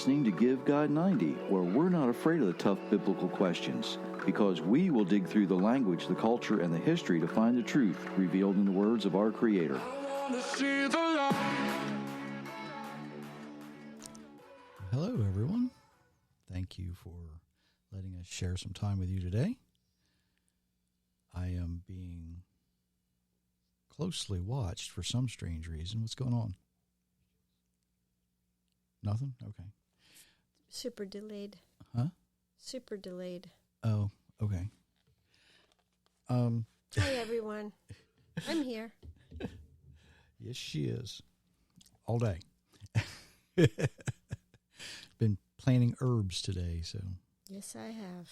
listening to Give God 90, where we're not afraid of the tough biblical questions, because we will dig through the language, the culture, and the history to find the truth revealed in the words of our Creator. Hello, everyone. Thank you for letting us share some time with you today. I am being closely watched for some strange reason. What's going on? Nothing? Okay. Super delayed. Huh? Super delayed. Oh, okay. Hi, everyone. I'm here. Yes, she is. All day. Been planting herbs today, so. Yes, I have.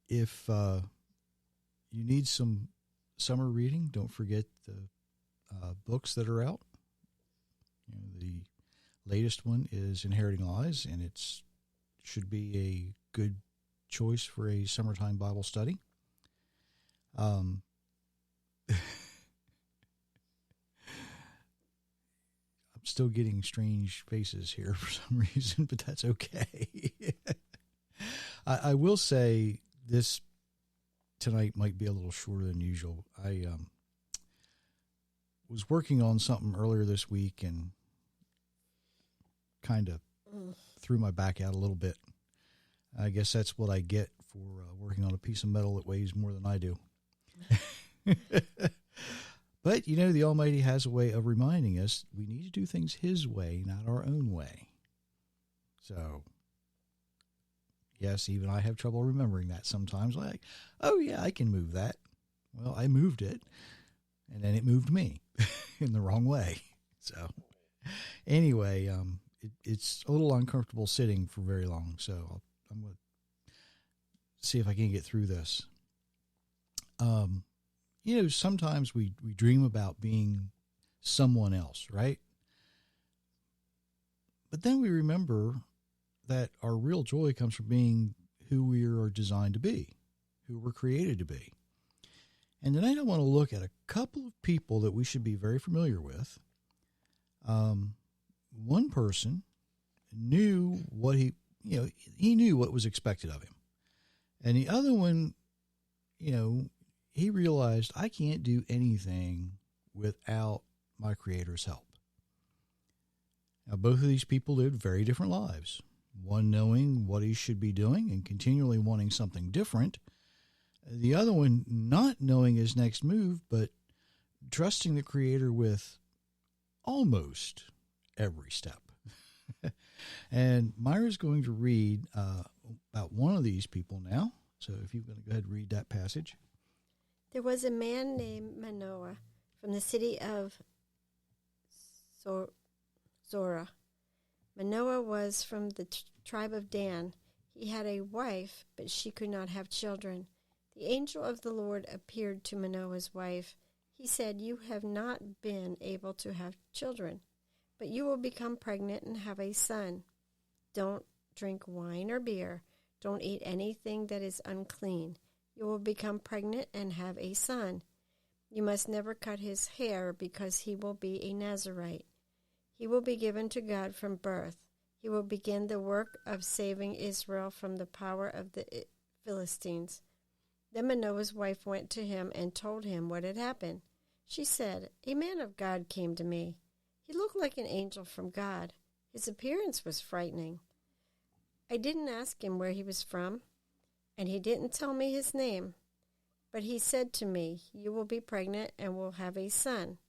If you need some summer reading, don't forget the books that are out. The latest one is Inheriting Lies, and it should be a good choice for a summertime Bible study. I'm still getting strange faces here for some reason, but that's okay. I will say this tonight might be a little shorter than usual. I was working on something earlier this week and kind of threw my back out a little bit. I guess that's what I get for working on a piece of metal that weighs more than I do. But, the Almighty has a way of reminding us we need to do things His way, not our own way. So, yes, even I have trouble remembering that sometimes. Like, oh, yeah, I can move that. Well, I moved it, and then it moved me in the wrong way. So, anyway, it's a little uncomfortable sitting for very long, so I'm going to see if I can get through this. Sometimes we dream about being someone else, right? But then we remember that our real joy comes from being who we are designed to be, who we're created to be. And tonight I want to look at a couple of people that we should be very familiar with. One person knew what he knew what was expected of him. And the other one, he realized I can't do anything without my Creator's help. Now, both of these people lived very different lives. One knowing what he should be doing and continually wanting something different. The other one not knowing his next move, but trusting the Creator with almost every step. And Myra's going to read about one of these people now. So if you're going to go ahead and read that passage. There was a man named Manoah from the city of Zorah. Manoah was from the tribe of Dan. He had a wife, but she could not have children. The angel of the Lord appeared to Manoah's wife. He said, "You have not been able to have children, but you will become pregnant and have a son. Don't drink wine or beer. Don't eat anything that is unclean. You will become pregnant and have a son. You must never cut his hair because he will be a Nazirite. He will be given to God from birth. He will begin the work of saving Israel from the power of the Philistines." Then Manoah's wife went to him and told him what had happened. She said, "A man of God came to me. He looked like an angel from God. His appearance was frightening. I didn't ask him where he was from, and he didn't tell me his name. But he said to me, 'You will be pregnant and will have a son.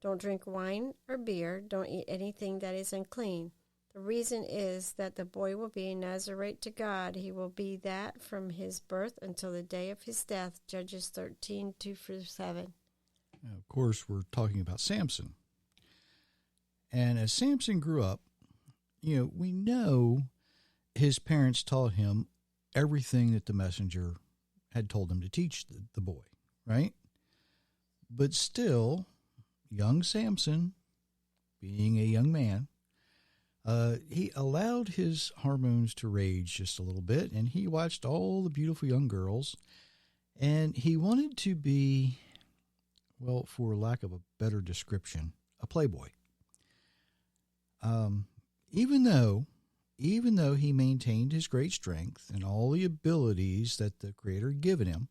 Don't drink wine or beer. Don't eat anything that is unclean. The reason is that the boy will be a Nazirite to God. He will be that from his birth until the day of his death.'" Judges 13:2-7. Now, of course, we're talking about Samson. And as Samson grew up, we know his parents taught him everything that the messenger had told him to teach the boy, right? But still, young Samson, being a young man, he allowed his hormones to rage just a little bit, and he watched all the beautiful young girls, and he wanted to be, well, for lack of a better description, a playboy. Even though he maintained his great strength and all the abilities that the Creator had given him,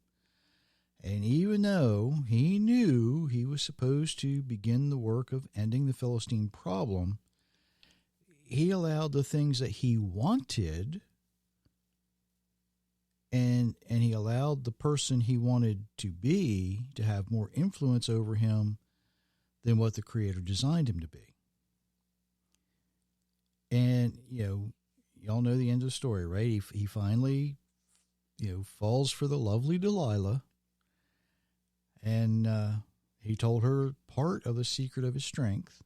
and even though he knew he was supposed to begin the work of ending the Philistine problem, he allowed the things that he wanted, and he allowed the person he wanted to be to have more influence over him than what the Creator designed him to be. And, y'all know the end of the story, right? He finally, falls for the lovely Delilah, and he told her part of the secret of his strength,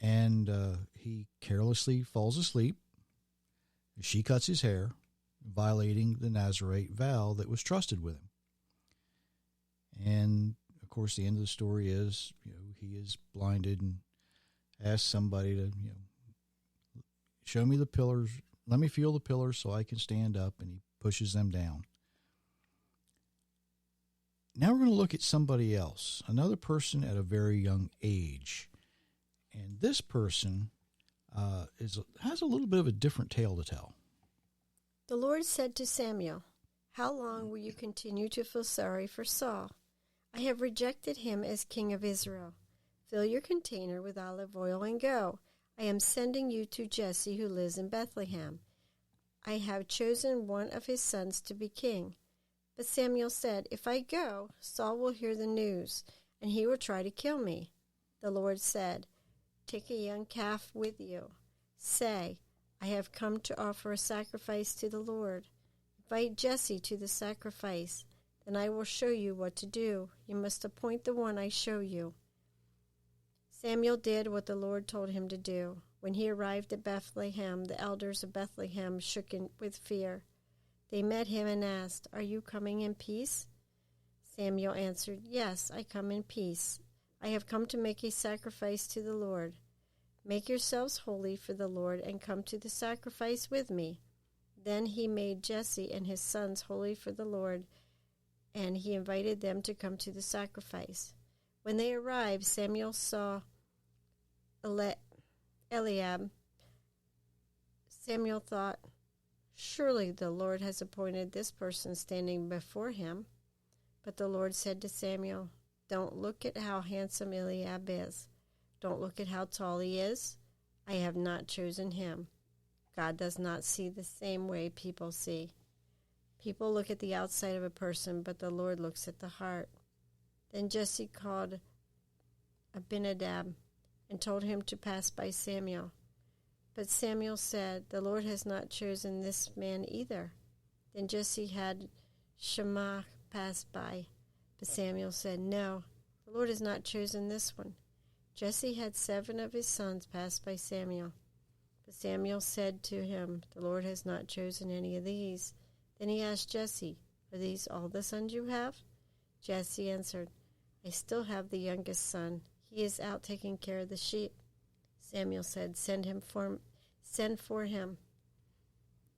and he carelessly falls asleep. She cuts his hair, violating the Nazirite vow that was trusted with him. And, of course, the end of the story is, he is blinded and asks somebody to, show me the pillars, let me feel the pillars so I can stand up, and he pushes them down. Now we're going to look at somebody else, another person at a very young age. And this person has a little bit of a different tale to tell. The Lord said to Samuel, "How long will you continue to feel sorry for Saul? I have rejected him as king of Israel. Fill your container with olive oil and go. I am sending you to Jesse, who lives in Bethlehem. I have chosen one of his sons to be king." But Samuel said, "If I go, Saul will hear the news, and he will try to kill me." The Lord said, "Take a young calf with you. Say, I have come to offer a sacrifice to the Lord. Invite Jesse to the sacrifice. Then I will show you what to do. You must appoint the one I show you." Samuel did what the Lord told him to do. When he arrived at Bethlehem, the elders of Bethlehem shook with fear. They met him and asked, "Are you coming in peace?" Samuel answered, "Yes, I come in peace. I have come to make a sacrifice to the Lord. Make yourselves holy for the Lord and come to the sacrifice with me." Then he made Jesse and his sons holy for the Lord, and he invited them to come to the sacrifice. When they arrived, Samuel saw Eliab. Samuel thought, "Surely the Lord has appointed this person standing before him." But the Lord said to Samuel, "Don't look at how handsome Eliab is. Don't look at how tall he is. I have not chosen him." God does not see the same way people see. People look at the outside of a person, but the Lord looks at the heart. Then Jesse called Abinadab and told him to pass by Samuel. But Samuel said, "The Lord has not chosen this man either." Then Jesse had Shammah pass by. But Samuel said, "No, the Lord has not chosen this one." Jesse had 7 of his sons pass by Samuel. But Samuel said to him, "The Lord has not chosen any of these." Then he asked Jesse, "Are these all the sons you have?" Jesse answered, "I still have the youngest son. He is out taking care of the sheep." Samuel said, Send for him.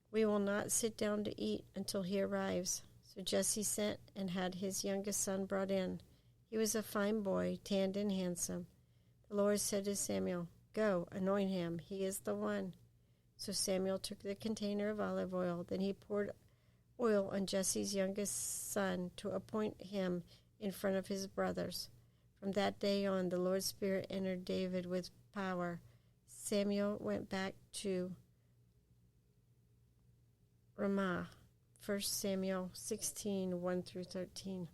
We will not sit down to eat until he arrives." So Jesse sent and had his youngest son brought in. He was a fine boy, tanned and handsome. The Lord said to Samuel, "Go, anoint him. He is the one." So Samuel took the container of olive oil. Then he poured oil on Jesse's youngest son to appoint him in front of his brothers. From that day on, the Lord's Spirit entered David with power. Samuel went back to Ramah. 1 Samuel 16, 1 through 13.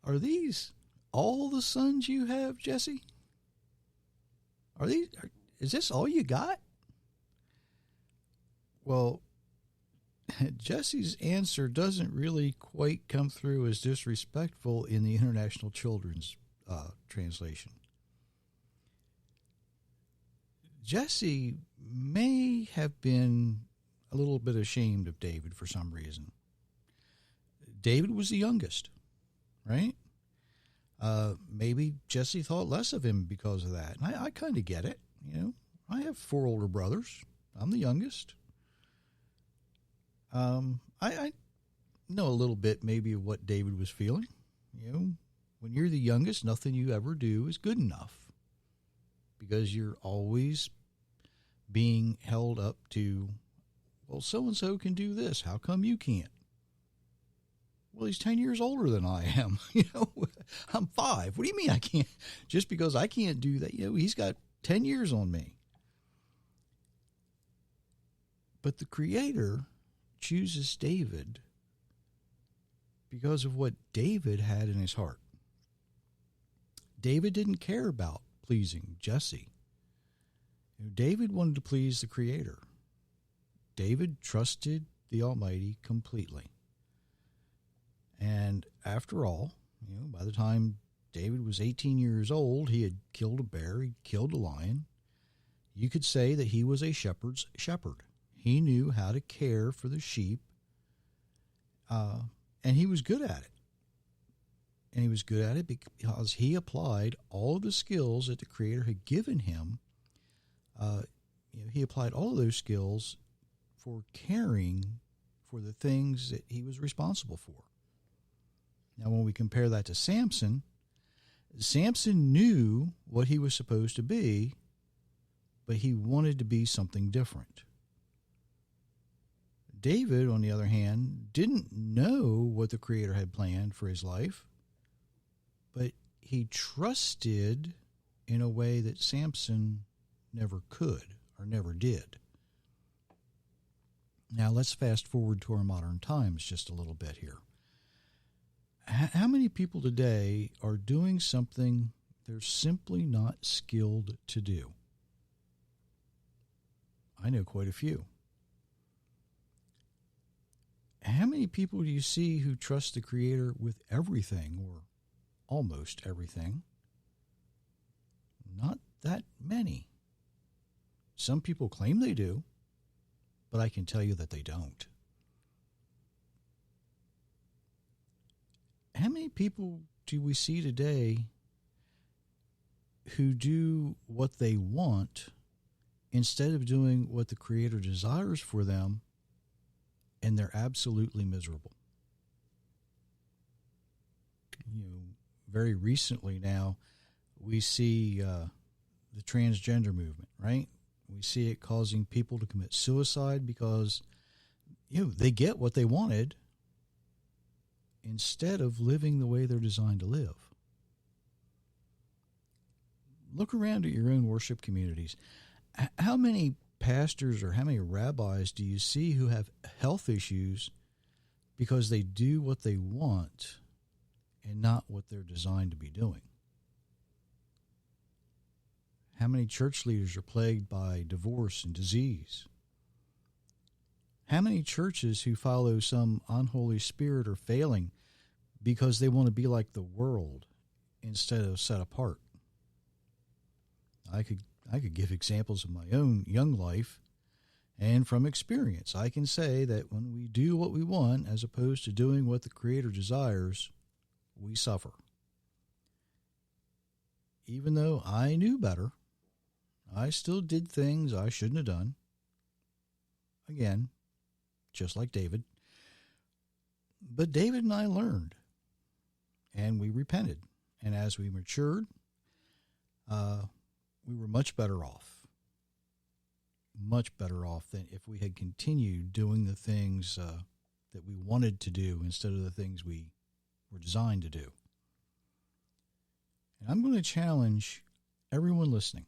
Are these all the sons you have, Jesse? Is this all you got? Well, Jesse's answer doesn't really quite come through as disrespectful in the International Children's translation. Jesse may have been a little bit ashamed of David for some reason. David was the youngest, right? Maybe Jesse thought less of him because of that. And I kind of get it. I have 4 older brothers. I'm the youngest. know a little bit maybe of what David was feeling. You know, when you're the youngest, nothing you ever do is good enough because you're always being held up to, well, so-and-so can do this. How come you can't? Well, he's 10 years older than I am. You know, I'm 5. What do you mean I can't? Just because I can't do that, you know, he's got 10 years on me. But the Creator chooses David because of what David had in his heart. David didn't care about pleasing Jesse. You know, David wanted to please the Creator. David trusted the Almighty completely. And after all, you know, by the time David was 18 years old, he had killed a bear, he killed a lion. You could say that he was a shepherd's shepherd. He knew how to care for the sheep, and he was good at it. And he was good at it because he applied all of the skills that the Creator had given him. You know, he applied all of those skills for caring for the things that he was responsible for. Now, when we compare that to Samson, Samson knew what he was supposed to be, but he wanted to be something different. David, on the other hand, didn't know what the Creator had planned for his life, but he trusted in a way that Samson never could or never did. Now, let's fast forward to our modern times just a little bit here. How many people today are doing something they're simply not skilled to do? I know quite a few. How many people do you see who trust the Creator with everything or almost everything? Not that many. Some people claim they do, but I can tell you that they don't. How many people do we see today who do what they want instead of doing what the Creator desires for them, and they're absolutely miserable? You know, very recently now, we see the transgender movement, right? We see it causing people to commit suicide because, you know, they get what they wanted instead of living the way they're designed to live. Look around at your own worship communities. How many pastors or how many rabbis do you see who have health issues because they do what they want and not what they're designed to be doing? How many church leaders are plagued by divorce and disease? How many churches who follow some unholy spirit are failing because they want to be like the world instead of set apart? I could give examples of my own young life, and from experience, I can say that when we do what we want as opposed to doing what the Creator desires, we suffer. Even though I knew better, I still did things I shouldn't have done. Again, just like David. But David and I learned, and we repented. And as we matured, we were much better off. Much better off than if we had continued doing the things that we wanted to do instead of the things we were designed to do. And I'm going to challenge everyone listening.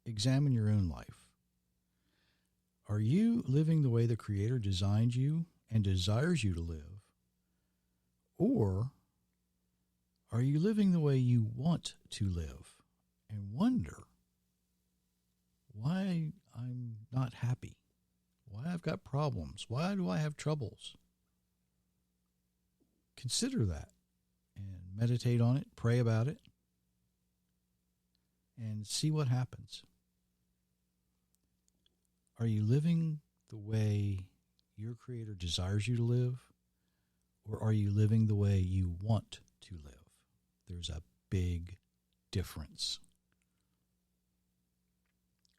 Examine your own life. Are you living the way the Creator designed you and desires you to live? Or are you living the way you want to live and wonder why I'm not happy? Why I've got problems? Why do I have troubles? Consider that and meditate on it, pray about it, and see what happens. Are you living the way your Creator desires you to live, or are you living the way you want to live? There's a big difference.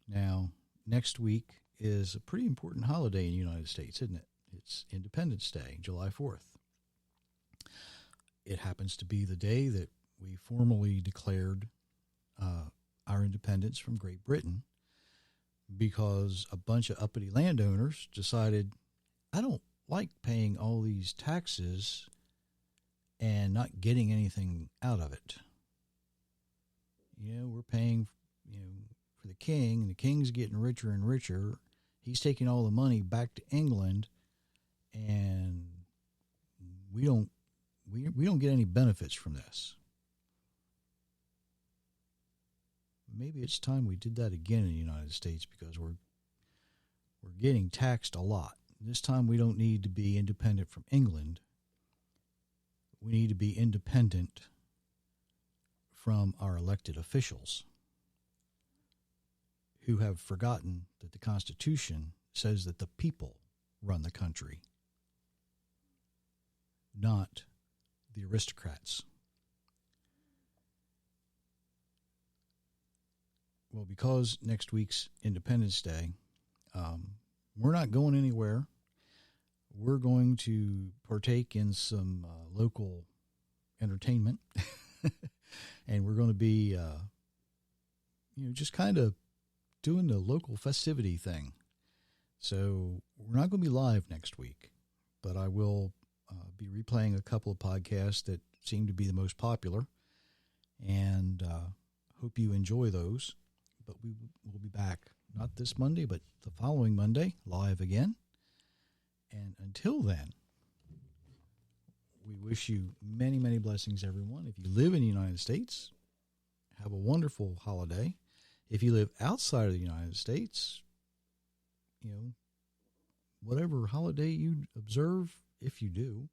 Now, next week is a pretty important holiday in the United States, isn't it? It's Independence Day, July 4th. It happens to be the day that we formally declared our independence from Great Britain, because a bunch of uppity landowners decided, I don't like paying all these taxes and not getting anything out of it. We're paying, for the king, and the king's getting richer and richer. He's taking all the money back to England, and we don't get any benefits from this. Maybe it's time we did that again in the United States, because we're getting taxed a lot. This time we don't need to be independent from England. We need to be independent from our elected officials, who have forgotten that the Constitution says that the people run the country, not the aristocrats. Well, because next week's Independence Day, we're not going anywhere. We're going to partake in some local entertainment, and we're going to be, just kind of doing the local festivity thing. So we're not going to be live next week, but I will be replaying a couple of podcasts that seem to be the most popular, and hope you enjoy those. But we will be back, not this Monday, but the following Monday, live again. And until then, we wish you many, many blessings, everyone. If you live in the United States, have a wonderful holiday. If you live outside of the United States, whatever holiday you observe, if you do,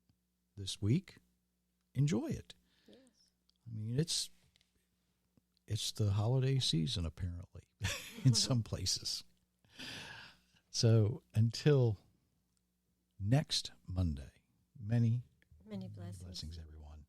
this week, enjoy it. Yes. I mean, it's the holiday season, apparently, in some places. So until next Monday, many blessings, everyone.